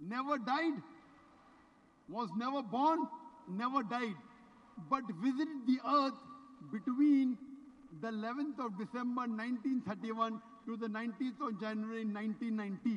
never died, was never born, never died, but visited the earth between the 11th of December 1931 to the 19th of January 1990.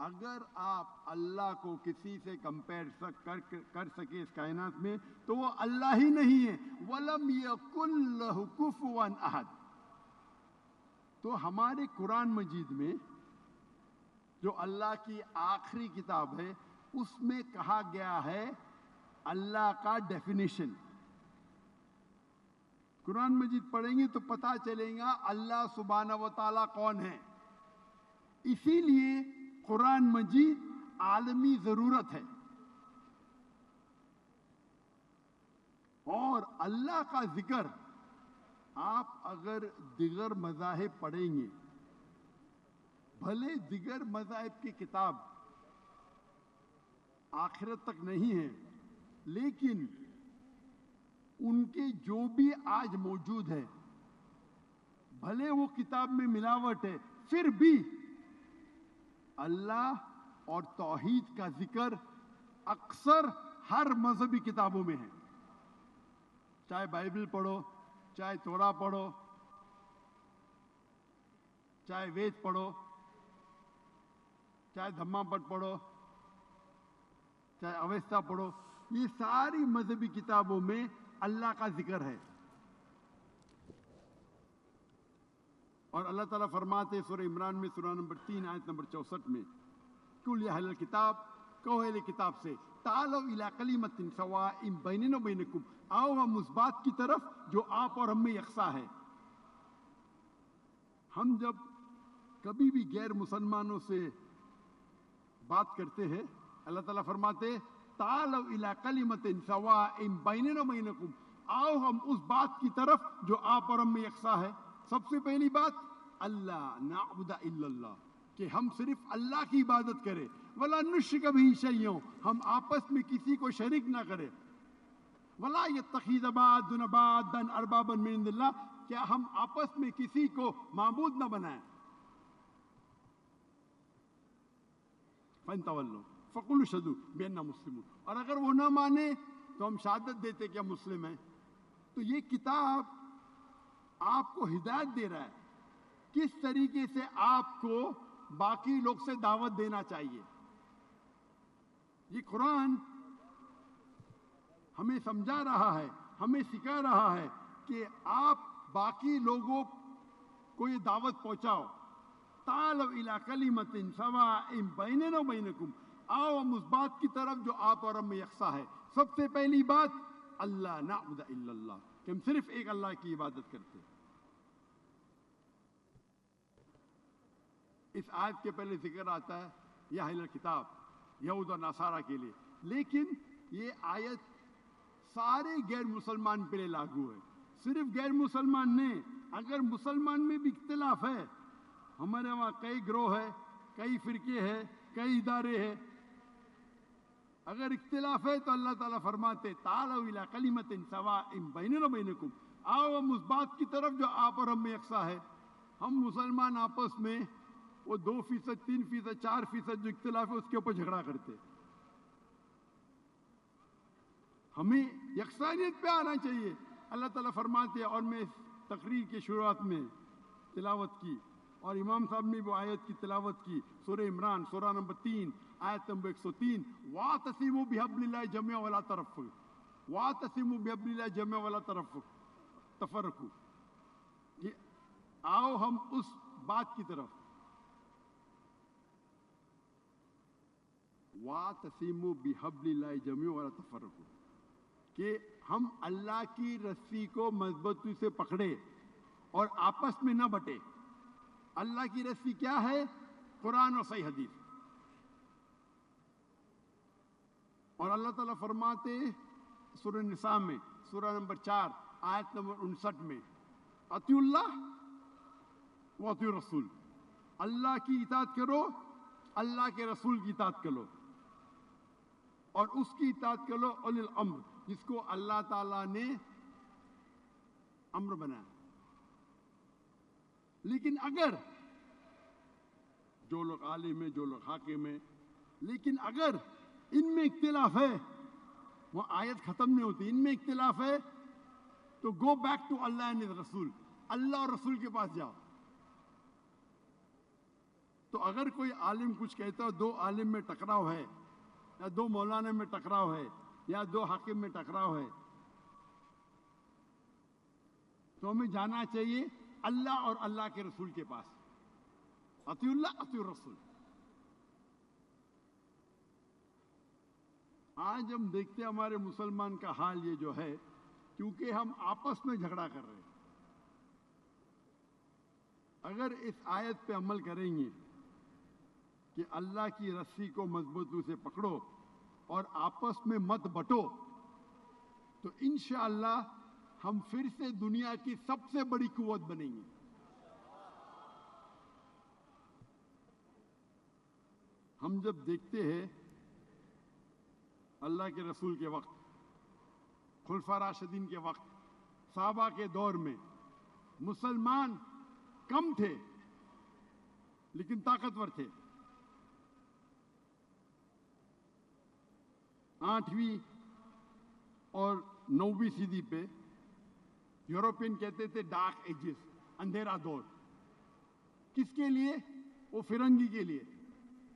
اگر آپ اللہ کو کسی سے compare کر سکے اس کائنات میں تو وہ اللہ ہی نہیں ہے. وَلَمْ يَكُنْ لَهُ كُفُوًا أَحَدٌ. تو ہمارے قرآن مجید میں جو اللہ کی آخری کتاب ہے اس میں کہا گیا ہے اللہ کا ڈیفینیشن. قرآن مجید پڑھیں گے تو پتہ چلے گا اللہ سبحانہ و تعالیٰ کون ہے. اسی لیے قرآن مجید عالمی ضرورت ہے. اور اللہ کا ذکر آپ اگر دیگر مذاہب پڑھیں گے، بھلے دیگر مذاہب کی کتاب آخرت تک نہیں ہے، لیکن ان کے جو بھی آج موجود ہے، بھلے وہ کتاب میں ملاوٹ ہے، پھر بھی اللہ اور توحید کا ذکر اکثر ہر مذہبی کتابوں میں ہے. چاہے بائبل پڑھو، چاہے تورا پڑھو، چاہے وید پڑھو، چاہے دھما پٹ پڑھو، چاہے اویستا پڑھو، یہ ساری مذہبی کتابوں میں اللہ کا ذکر ہے. اور اللہ تعالیٰ فرماتے سورہ عمران میں سورہ نمبر 3 آیت نمبر 64 میں، قُلْ يَا أَهْلَ الْكِتَابِ، کہو اہل کتاب سے، تَعَالَوْا إِلَىٰ كَلِمَةٍ سَوَاءٍ بَيْنَنَا وَبَيْنَكُمْ، آؤ ہم اس بات کی طرف جو آپ اور ہم میں یکساں ہے. ہم جب کبھی بھی غیر مسلمانوں سے بات کرتے ہیں، اللہ تعالیٰ فرماتے تَعَالَوْا إِلَىٰ كَلِمَةٍ سَوَاءٍ بَيْنَنَا وَبَيْنَكُمْ، آؤ ہم اس بات کی طرف جو آپ اور ہم میں یکساں ہے. سب سے پہلی بات اللہ نعبد الا اللہ، کہ ہم صرف اللہ کی عبادت کریں. ولا نشرک بہ شیئا، ہم آپس میں کسی کو شریک نہ کریں. ولا یتخذ بعضنا بعضا اربابا من دون اللہ، کیا ہم آپس میں کسی کو معبود نہ بنائیں. فَإِن تَوَلَّوْا فَقُولُوا اشْهَدُوا بِأَنَّا مُسْلِمُونَ، اور اگر وہ نہ مانے تو ہم شہادت دیتے کہ ہم مسلم ہیں. تو یہ کتاب آپ کو ہدایت دے رہا ہے کس طریقے سے آپ کو باقی لوگ سے دعوت دینا چاہیے. یہ قرآن ہمیں سمجھا رہا ہے، ہمیں سکھا رہا ہے کہ آپ باقی لوگوں کو یہ دعوت پہنچاؤ. تعالوا الی کلمۃ سواء بیننا وبینکم، آؤ ہم اس بات کی طرف جو آپ اور ہم میں یکساں ہے. سب سے پہلی بات اللہ نعبد الا اللہ، کہ ہم صرف ایک اللہ کی عبادت کرتے ہیں. اس آیت کے پہلے ذکر آتا ہے یا اہل کتاب، یہود اور نصارہ کے لیے، لیکن یہ آیت سارے غیر مسلمان پہ لاگو ہے. صرف غیر مسلمان نہیں، اگر مسلمان میں بھی اختلاف ہے، ہمارے وہاں کئی گروہ ہے، کئی فرقے ہیں، کئی ادارے ہیں، اگر اختلاف ہے تو اللہ تعالیٰ فرماتے تعالوا الی کلمۃ سواء بیننا وبینکم، آؤ ہم اس بات کی طرف جو آپ اور ہم میں یکساں ہے. ہم مسلمان آپس میں وہ 2%، 3%، 4% جو اختلاف ہے اس کے اوپر جھگڑا کرتے. ہمیں یکسانیت پہ آنا چاہیے. اللہ تعالیٰ فرماتے ہیں، اور میں تقریر کے شروعات میں تلاوت کی اور امام صاحب نے وہ آیت کی تلاوت کی، سورہ عمران سورہ نمبر 3 آیت نمبر 103، وَاعْتَصِمُوا بِحَبْلِ اللَّهِ جَمِيعًا وَلَا تَفَرَّقُوا، وَاعْتَصِمُوا بِحَبْلِ اللَّهِ جَمِيعًا وَلَا تَفَرَّقُوا، کہ آؤ ہم اس بات کی طرف، وَاعْتَصِمُوا بِحَبْلِ اللَّهِ جَمِيعًا وَلَا تَفَرَّقُوا، کہ ہم اللہ کی رسی کو مضبوطی سے پکڑے اور آپس میں نہ بٹے. اللہ کی رسی کیا ہے؟ قرآن اور صحیح حدیث. اور اللہ تعالیٰ فرماتے سورہ نساء میں سورہ نمبر 4 آیت نمبر 59 میں، اطیعوا اللہ و اطیعوا الرسول، اللہ کی اطاعت کرو، اللہ کے رسول کی اطاعت کرو، اور اس کی اطاعت کرو اولی الامر، جس کو اللہ تعالیٰ نے امر بنایا. لیکن اگر جو لوگ عالم ہیں، جو لوگ حاکم ہیں، لیکن اگر ان میں اختلاف ہے، وہ آیت ختم نہیں ہوتی، ان میں اختلاف ہے تو go back to Allah and رسول، اللہ اور رسول کے پاس جاؤ. تو اگر کوئی عالم کچھ کہتا ہے, دو عالم میں ٹکراؤ ہے یا دو مولانا میں ٹکراؤ ہے یا دو حاکم میں ٹکراؤ ہے, تو ہمیں جانا چاہیے اللہ اور اللہ کے رسول کے پاس. اطیع اللہ اطیع الرسول. آج ہم دیکھتے ہیں ہمارے مسلمان کا حال یہ جو ہے, کیونکہ ہم آپس میں جھگڑا کر رہے ہیں. اگر اس آیت پہ عمل کریں گے کہ اللہ کی رسی کو مضبوطی سے پکڑو اور آپس میں مت بٹو, تو انشاءاللہ ہم پھر سے دنیا کی سب سے بڑی قوت بنیں گے. ہم جب دیکھتے ہیں اللہ کے رسول کے وقت, خلفاء راشدین کے وقت, صحابہ کے دور میں مسلمان کم تھے لیکن طاقتور تھے. 8ویں اور 9ویں صدی پہ یورپین کہتے تھے ڈارک ایجز, اندھیرا دور. کس کے لیے؟ وہ فرنگی کے لیے,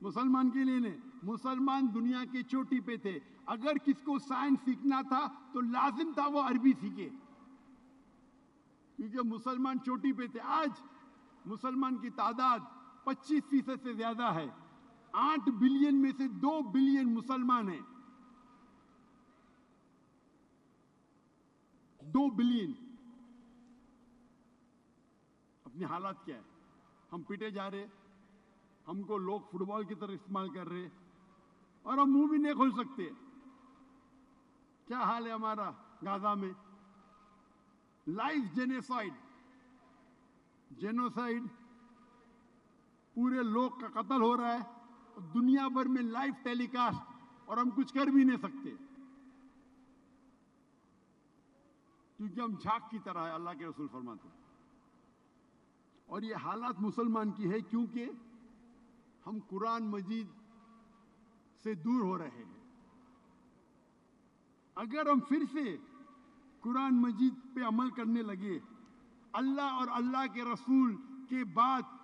مسلمان کے لیے نہیں. مسلمان دنیا کے چوٹی پہ تھے. اگر کس کو سائنس سیکھنا تھا تو لازم تھا وہ عربی سیکھے, کیونکہ مسلمان چوٹی پہ تھے. آج مسلمان کی تعداد 25% سے زیادہ ہے. 8 بلین میں سے 2 بلین مسلمان ہیں. 2 بلین. اپنی حالات کیا ہے؟ ہم پیٹے جا رہے, ہم کو لوگ فٹ بال کی طرح استعمال کر رہے, اور ہم منہ بھی نہیں کھول سکتے. کیا حال ہے ہمارا غزہ میں؟ لائف جینوسائیڈ, جینوسائیڈ, پورے لوگ کا قتل ہو رہا ہے, دنیا بھر میں لائف ٹیلی کاسٹ, اور ہم کچھ کر بھی نہیں سکتے کیونکہ ہم جھاگ کی طرح ہے, اللہ کے رسول فرماتے ہیں. اور یہ حالات مسلمان کی ہے کیونکہ ہم قرآن مجید سے دور ہو رہے ہیں. اگر ہم پھر سے قرآن مجید پہ عمل کرنے لگے, اللہ اور اللہ کے رسول کے بات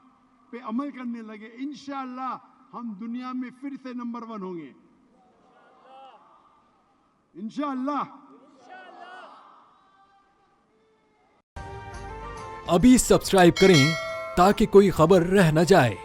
پہ عمل کرنے لگے, انشاءاللہ ہم دنیا میں پھر سے نمبر 1 ہوں گے. انشاءاللہ. ابھی سبسکرائب کریں تاکہ کوئی خبر رہ نہ جائے.